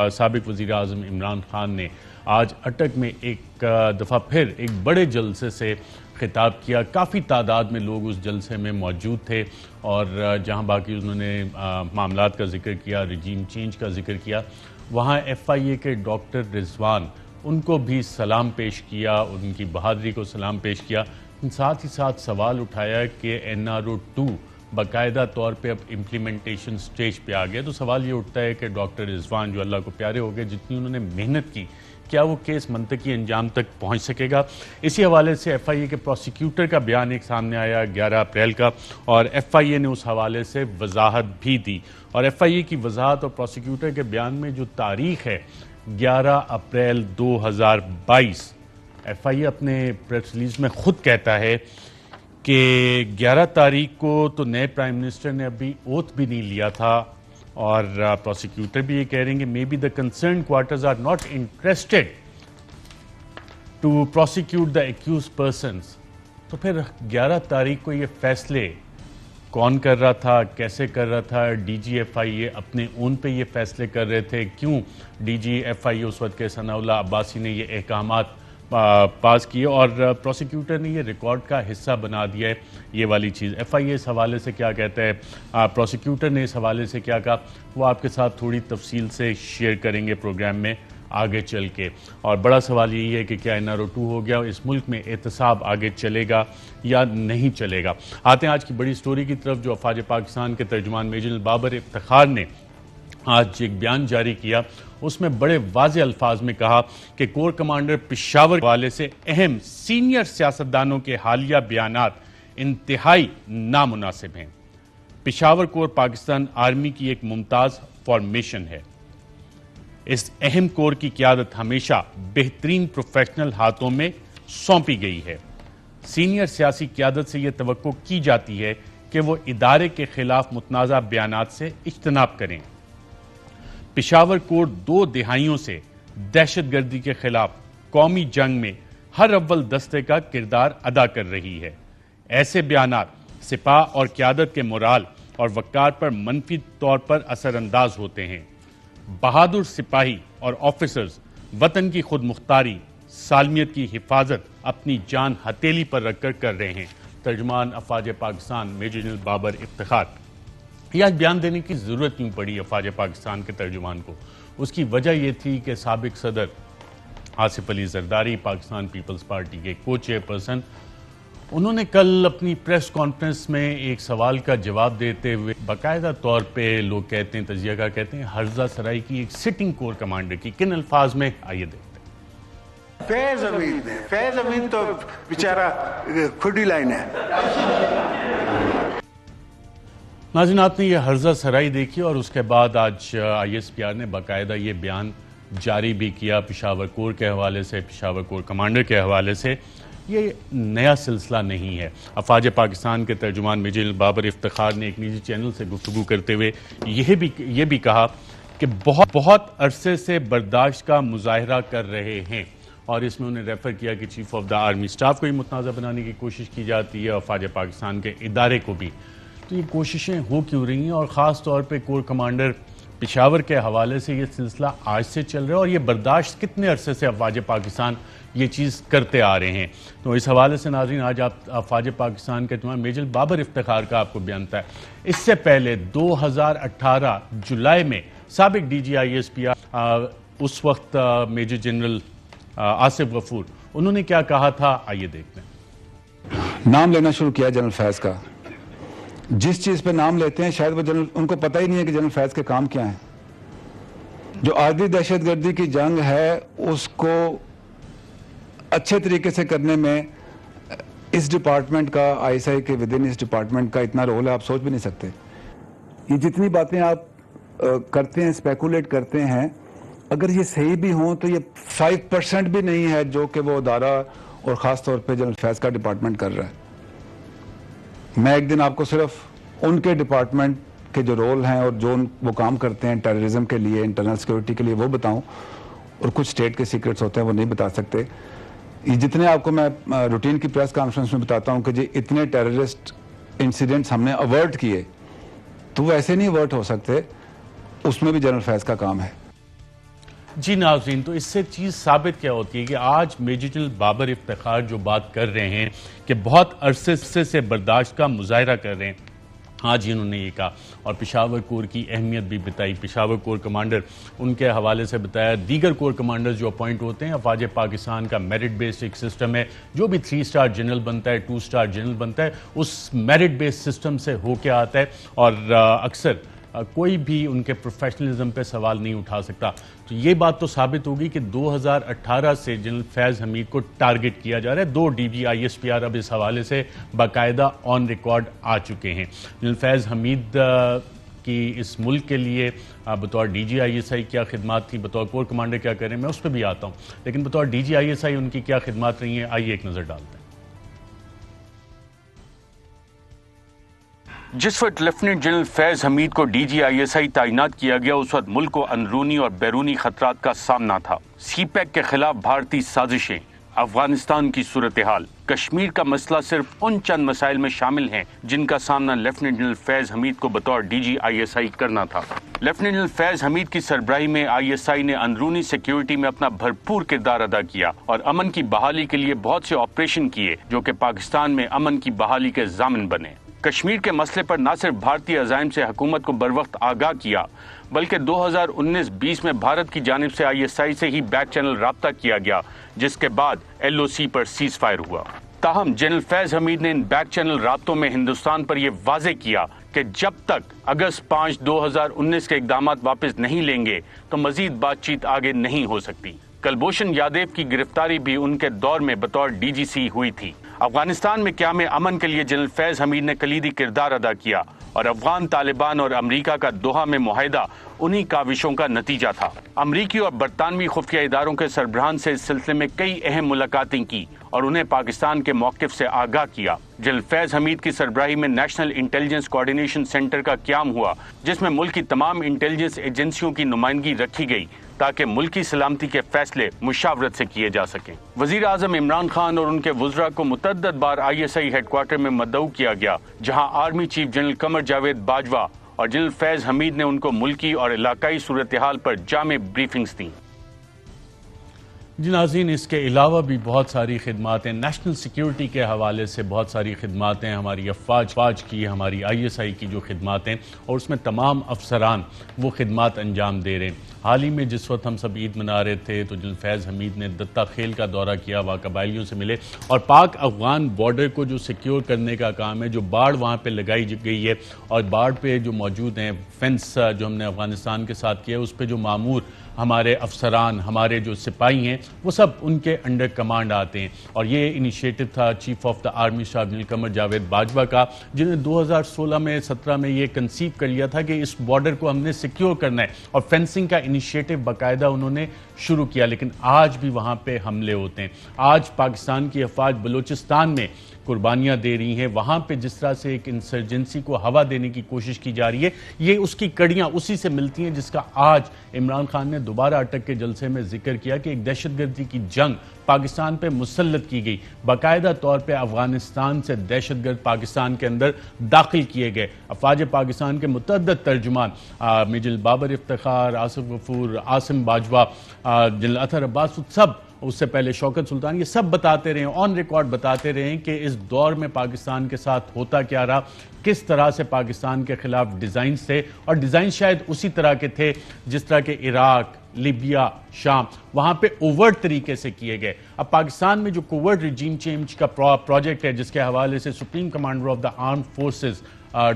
سابق وزیر اعظم عمران خان نے آج اٹک میں ایک دفعہ پھر ایک بڑے جلسے سے خطاب کیا. کافی تعداد میں لوگ اس جلسے میں موجود تھے اور جہاں باقی انہوں نے معاملات کا ذکر کیا, رجیم چینج کا ذکر کیا, وہاں ایف آئی اے کے ڈاکٹر رضوان ان کو بھی سلام پیش کیا, ان کی بہادری کو سلام پیش کیا. ساتھ ہی ساتھ سوال اٹھایا کہ این آر او 2 باقاعدہ طور پہ اب امپلیمنٹیشن سٹیج پہ آ گیا, تو سوال یہ اٹھتا ہے کہ ڈاکٹر رضوان جو اللہ کو پیارے ہو گئے, جتنی انہوں نے محنت کی, کیا وہ کیس منطقی انجام تک پہنچ سکے گا؟ اسی حوالے سے ایف آئی اے کے پروسیکیوٹر کا بیان ایک سامنے آیا 11 اپریل کا, اور ایف آئی اے نے اس حوالے سے وضاحت بھی دی. اور ایف آئی اے کی وضاحت اور پروسیکیوٹر کے بیان میں جو تاریخ ہے 11 اپریل 2022, ایف آئی اے اپنے پریس ریلیز میں خود کہتا ہے کہ 11 تاریخ کو تو نئے پرائم منسٹر نے ابھی اوتھ بھی نہیں لیا تھا, اور پروسیکیوٹر بھی یہ کہہ رہے ہیں کہ may be the concern quarters are not interested to prosecute the accused persons. تو پھر 11 تاریخ کو یہ فیصلے کون کر رہا تھا, کیسے کر رہا تھا؟ ڈی جی ایف آئی اے اپنے اون پہ یہ فیصلے کر رہے تھے؟ کیوں ڈی جی ایف آئی اے اس وقت کے ثناء اللہ عباسی نے یہ احکامات پاس کیے, اور پروسیکیوٹر نے یہ ریکارڈ کا حصہ بنا دیا ہے یہ والی چیز؟ ایف آئی اے اس حوالے سے کیا کہتا ہے, پروسیکیوٹر نے اس حوالے سے کیا کہا, وہ آپ کے ساتھ تھوڑی تفصیل سے شیئر کریں گے پروگرام میں آگے چل کے. اور بڑا سوال یہی ہے کہ کیا این آر او 2 ہو گیا, اس ملک میں احتساب آگے چلے گا یا نہیں چلے گا؟ آتے ہیں آج کی بڑی سٹوری کی طرف, جو افواج پاکستان کے ترجمان میجر جنرل بابر افتخار نے آج ایک بیان جاری کیا. اس میں بڑے واضح الفاظ میں کہا کہ کور کمانڈر پشاور کے حوالے سے اہم سینئر سیاستدانوں کے حالیہ بیانات انتہائی نامناسب ہیں. پشاور کور پاکستان آرمی کی ایک ممتاز فارمیشن ہے. اس اہم کور کی قیادت ہمیشہ بہترین پروفیشنل ہاتھوں میں سونپی گئی ہے. سینئر سیاسی قیادت سے یہ توقع کی جاتی ہے کہ وہ ادارے کے خلاف متنازع بیانات سے اجتناب کریں. پشاور کور 2 دہائیوں سے دہشت گردی کے خلاف قومی جنگ میں ہر اول دستے کا کردار ادا کر رہی ہے. ایسے بیانات سپاہ اور قیادت کے مورال اور وقار پر منفی طور پر اثر انداز ہوتے ہیں. بہادر سپاہی اور آفیسرز وطن کی خود مختاری, سالمیت کی حفاظت اپنی جان ہتھیلی پر رکھ کر کر رہے ہیں. ترجمان افواج پاکستان میجر جنرل بابر افتخار. یہ آج بیان دینے کی ضرورت کیوں پڑی افواج پاکستان کے ترجمان کو؟ اس کی وجہ یہ تھی کہ سابق صدر آصف علی زرداری, پاکستان پیپلز پارٹی کے کو چیئر پرسن, انہوں نے کل اپنی پریس کانفرنس میں ایک سوال کا جواب دیتے ہوئے باقاعدہ طور پہ لوگ کہتے ہیں, تجزیہ کار کہتے ہیں, ہرزہ سرائی کی ایک سٹنگ کور کمانڈر کی. کن الفاظ میں, آئیے دیکھتے ہیں. فیض امین تو بیچارہ کھڈی لائن ہے. ناظرین, آپ نے یہ ہرزہ سرائی دیکھی, اور اس کے بعد آج آئی ایس پی آر نے باقاعدہ یہ بیان جاری بھی کیا پشاور کور کے حوالے سے, پشاور کور کمانڈر کے حوالے سے. یہ نیا سلسلہ نہیں ہے. افواج پاکستان کے ترجمان میجر جنرل بابر افتخار نے ایک نجی چینل سے گفتگو کرتے ہوئے یہ بھی کہا کہ بہت عرصے سے برداشت کا مظاہرہ کر رہے ہیں, اور اس میں انہوں نے ریفر کیا کہ chief of the army staff کو ہی متنازع بنانے کی کوشش کی جاتی ہے, افواج پاکستان کے ادارے کو بھی. تو یہ کوششیں ہو کیوں رہی ہیں, اور خاص طور پہ کور کمانڈر پشاور کے حوالے سے یہ سلسلہ آج سے چل رہا ہے, اور یہ برداشت کتنے عرصے سے افواج پاکستان یہ چیز کرتے آ رہے ہیں؟ تو اس حوالے سے ناظرین آج آپ افواج پاکستان کے تمام میجر بابر افتخار کا آپ کو بیان تھا. اس سے پہلے 2018 جولائی میں سابق D G I S P R, اس وقت میجر جنرل آصف غفور, انہوں نے کیا کہا تھا, آئیے دیکھتے ہیں. نام لینا شروع کیا جنرل فیض کا. جس چیز پہ نام لیتے ہیں شاید وہ ان کو پتہ ہی نہیں ہے کہ جنرل فیض کے کام کیا ہیں. جو عارضی دہشت گردی کی جنگ ہے اس کو اچھے طریقے سے کرنے میں اس ڈپارٹمنٹ کا, آئی ایس آئی کے ودن اس ڈپارٹمنٹ کا اتنا رول ہے, آپ سوچ بھی نہیں سکتے. یہ جتنی باتیں آپ کرتے ہیں, اسپیکولیٹ کرتے ہیں, اگر یہ صحیح بھی ہوں تو یہ 5% بھی نہیں ہے جو کہ وہ ادارہ اور خاص طور پہ جنرل فیض کا ڈپارٹمنٹ کر رہا ہے. میں ایک دن آپ کو صرف ان کے ڈپارٹمنٹ کے جو رول ہیں اور جو وہ کام کرتے ہیں ٹیررزم کے لیے, انٹرنل سیکورٹی کے لیے, وہ بتاؤں, اور کچھ اسٹیٹ کے سیکرٹس ہوتے ہیں وہ نہیں بتا سکتے. یہ جتنے آپ کو میں روٹین کی پریس کانفرنس میں بتاتا ہوں کہ جی اتنے ٹیررسٹ انسیڈنٹس ہم نے اوارڈ کیے, تو وہ ایسے نہیں اوارڈ ہو سکتے, اس میں بھی جنرل فیض کا کام ہے. جی ناظرین، تو اس سے چیز ثابت کیا ہوتی ہے کہ آج میجر جنرل بابر افتخار جو بات کر رہے ہیں کہ بہت عرصے سے برداشت کا مظاہرہ کر رہے ہیں، آج انہوں نے یہ کہا اور پشاور کور کی اہمیت بھی بتائی، پشاور کور کمانڈر ان کے حوالے سے بتایا، دیگر کور کمانڈر جو اپوائنٹ ہوتے ہیں، افواج پاکستان کا میرٹ بیسڈ ایک سسٹم ہے، جو بھی 3 سٹار جنرل بنتا ہے، 2 سٹار جنرل بنتا ہے، اس میرٹ بیسڈ سسٹم سے ہو کے آتا ہے، اور اکثر کوئی بھی ان کے پروفیشنلزم پہ سوال نہیں اٹھا سکتا۔ تو یہ بات تو ثابت ہوگی کہ 2018 سے جنرل فیض حمید کو ٹارگٹ کیا جا رہا ہے۔ 2 DGISPR اب اس حوالے سے باقاعدہ آن ریکارڈ آ چکے ہیں۔ جنرل فیض حمید کی اس ملک کے لیے بطور DGISI کیا خدمات تھی، بطور کور کمانڈر کیا کر رہے ہیں، میں اس پہ بھی آتا ہوں، لیکن بطور DGISI ان کی کیا خدمات رہی ہیں، آئیے ایک نظر ڈالتے ہیں۔ جس وقت لیفٹیننٹ جنرل فیض حمید کو DGISI تعینات کیا گیا، اس وقت ملک کو اندرونی اور بیرونی خطرات کا سامنا تھا۔ سی پیک کے خلاف بھارتی سازشیں، افغانستان کی صورتحال، کشمیر کا مسئلہ صرف ان چند مسائل میں شامل ہیں جن کا سامنا لیفٹیننٹ جنرل فیض حمید کو بطور DGISI کرنا تھا۔ لیفٹیننٹ جنرل فیض حمید کی سربراہی میں ISI نے اندرونی سیکیورٹی میں اپنا بھرپور کردار ادا کیا اور امن کی بحالی کے لیے بہت سے آپریشن کیے جو کہ پاکستان میں امن کی بحالی کے ضامن بنے۔ کشمیر کے مسئلے پر نہ صرف بھارتی عزائم سے حکومت کو بروقت آگاہ کیا، بلکہ 2019-20 میں بھارت کی جانب سے ISI سے ہی بیک چینل رابطہ کیا گیا، جس کے بعد LOC پر سیز فائر ہوا۔ تاہم جنرل فیض حمید نے ان بیک چینل رابطوں میں ہندوستان پر یہ واضح کیا کہ جب تک اگست 5, 2019 کے اقدامات واپس نہیں لیں گے تو مزید بات چیت آگے نہیں ہو سکتی۔ کلبھوشن یادیو کی گرفتاری بھی ان کے دور میں بطور DGC ہوئی تھی۔ افغانستان میں قیام امن کے لیے جنرل فیض حمید نے کلیدی کردار ادا کیا اور افغان طالبان اور امریکہ کا دوحہ میں معاہدہ انہی کاوشوں کا نتیجہ تھا۔ امریکی اور برطانوی خفیہ اداروں کے سربراہان سے اس سلسلے میں کئی اہم ملاقاتیں کی اور انہیں پاکستان کے موقف سے آگاہ کیا۔ جنرل فیض حمید کی سربراہی میں نیشنل انٹیلیجنس کوارڈینیشن سینٹر کا قیام ہوا، جس میں ملک کی تمام انٹیلیجنس ایجنسیوں کی نمائندگی رکھی گئی تاکہ ملکی سلامتی کے فیصلے مشاورت سے کیے جا سکیں۔ وزیر اعظم عمران خان اور ان کے وزراء کو متعدد بار ISI ہیڈ کوارٹر میں مدعو کیا گیا، جہاں army chief general Qamar Javed Bajwa اور جنرل فیض حمید نے ان کو ملکی اور علاقائی صورتحال پر جامع بریفنگز دیں۔ جی ناظرین، اس کے علاوہ بھی بہت ساری خدمات ہیں، نیشنل سیکیورٹی کے حوالے سے بہت ساری خدمات ہیں، ہماری افواج کی، ہماری ISI کی جو خدمات ہیں، اور اس میں تمام افسران وہ خدمات انجام دے رہے ہیں۔ حال ہی میں جس وقت ہم سب عید منا رہے تھے تو جنرل فیض حمید نے دتا خیل کا دورہ کیا، وہاں قبائلیوں سے ملے اور پاک افغان بارڈر کو جو سیکیور کرنے کا کام ہے، جو باڑ وہاں پہ لگائی گئی ہے اور باڑ پہ جو موجود ہیں فینس جو ہم نے افغانستان کے ساتھ کیا ہے، اس پہ جو مامور ہمارے افسران، ہمارے جو سپاہی ہیں، وہ سب ان کے انڈر کمانڈ آتے ہیں، اور یہ انیشیٹو تھا chief of the army staff general Qamar Javed Bajwa کا، جنہوں نے 2016-17 میں یہ کنسیو کر لیا تھا کہ اس بارڈر کو ہم نے سیکیور کرنا ہے، اور فینسنگ کا انیشیٹو باقاعدہ انہوں نے شروع کیا، لیکن آج بھی وہاں پہ حملے ہوتے ہیں۔ آج پاکستان کی افواج بلوچستان میں قربانیاں دے رہی ہیں، وہاں پہ جس طرح سے ایک انسرجنسی کو ہوا دینے کی کوشش کی جا رہی ہے، یہ اس کی کڑیاں اسی سے ملتی ہیں جس کا آج عمران خان نے دوبارہ اٹک کے جلسے میں ذکر کیا کہ ایک دہشت گردی کی جنگ پاکستان پہ مسلط کی گئی، باقاعدہ طور پہ افغانستان سے دہشت گرد پاکستان کے اندر داخل کیے گئے۔ افواج پاکستان کے متعدد ترجمان میجر بابر افتخار، آصف غفور، عاصم باجوہ، جنرل اطہر عباس، سب اس سے پہلے شوکت سلطان، یہ سب بتاتے رہے ہیں، آن ریکارڈ بتاتے رہے ہیں کہ اس دور میں پاکستان کے ساتھ ہوتا کیا رہا، کس طرح سے پاکستان کے خلاف ڈیزائنز تھے، اور ڈیزائن شاید اسی طرح کے تھے جس طرح کے عراق، لیبیا، شام، وہاں پہ اوورٹ طریقے سے کیے گئے۔ اب پاکستان میں جو کوورٹ ریجیم چینج کا پروجیکٹ ہے، جس کے حوالے سے supreme commander of the arm forces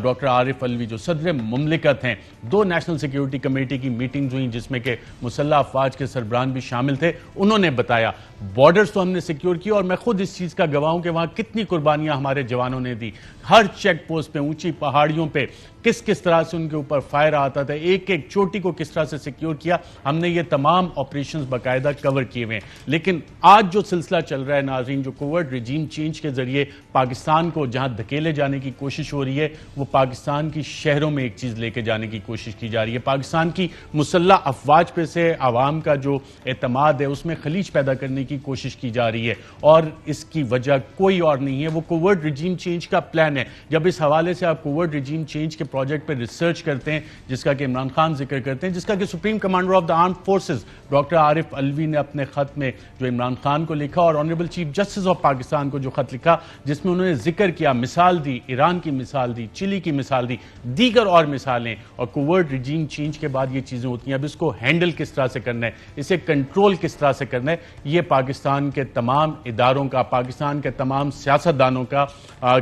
doctor Arif Alvi جو صدر مملکت ہیں، 2 نیشنل سیکیورٹی کمیٹی کی میٹنگز ہوئیں جس میں کہ مسلح افواج کے سربراہان بھی شامل تھے، انہوں نے بتایا بارڈرز تو ہم نے سیکیور کی، اور میں خود اس چیز کا گواہ ہوں کہ وہاں کتنی قربانیاں ہمارے جوانوں نے دی، ہر چیک پوسٹ پہ، اونچی پہاڑیوں پہ کس طرح سے ان کے اوپر فائر آتا تھا، ایک ایک چوٹی کو کس طرح سے سیکیور کیا، ہم نے یہ تمام آپریشنز باقاعدہ کور کیے ہوئے ہیں۔ لیکن آج جو سلسلہ چل رہا ہے ناظرین، جو کوورٹ ریجیم چینج کے ذریعے پاکستان کو جہاں دھکیلے جانے کی کوشش ہو رہی ہے، وہ پاکستان کی شہروں میں ایک چیز لے کے جانے کی کوشش کی جا رہی ہے. پاکستان کی مسلح افواج پہ سے عوام کا جو اعتماد ہے اس میں خلیج پیدا کرنے کی کوشش کی جا رہی ہے, اور اس کی وجہ کوئی اور نہیں ہے, وہ کوورٹ ریجیم چینج کا پلان ہے. جب اس حوالے سے آپ کوورٹ ریجیم چینج کے پروجیکٹ پہ ریسرچ کرتے ہیں جس کا کہ عمران خان ذکر کرتے ہیں, جس کا کہ supreme commander of the armed forces doctor Arif Alvi نے اپنے خط میں جو عمران خان کو لکھا, اور honourable chief justice of Pakistan کو جو خط لکھا جس میں انہوں نے ذکر کیا, مثال دی, ایران کی مثال دی, چلی کی مثال دی, دیگر اور مثالیں, اور کوورٹ ریجیم چینج کے بعد یہ چیزیں ہوتی ہیں. اب اس کو ہینڈل کس طرح سے کرنا ہے, اسے کنٹرول کس طرح سے کرنا ہے, یہ پاکستان کے تمام اداروں کا, پاکستان کے تمام سیاستدانوں کا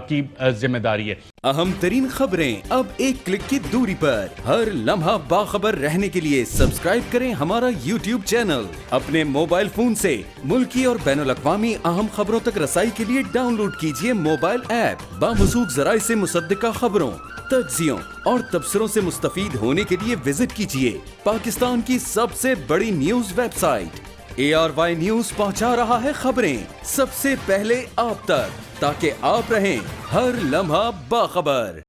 کی ذمہ داری ہے. اہم ترین خبریں اب ایک کلک کی دوری پر. ہر لمحہ باخبر رہنے کے لیے سبسکرائب کریں ہمارا YouTube چینل. اپنے موبائل فون سے ملکی اور بین الاقوامی اہم خبروں تک رسائی کے لیے ڈاؤن لوڈ کیجیے موبائل ایپ. باموثوق ذرائع سے مصدقہ خبروں, تجزیوں اور تبصروں سے مستفید ہونے کے لیے وزٹ کیجیے پاکستان کی سب سے بڑی news website. ARY news پہنچا رہا ہے خبریں سب سے پہلے آپ تک, تاکہ آپ رہیں ہر لمحہ باخبر.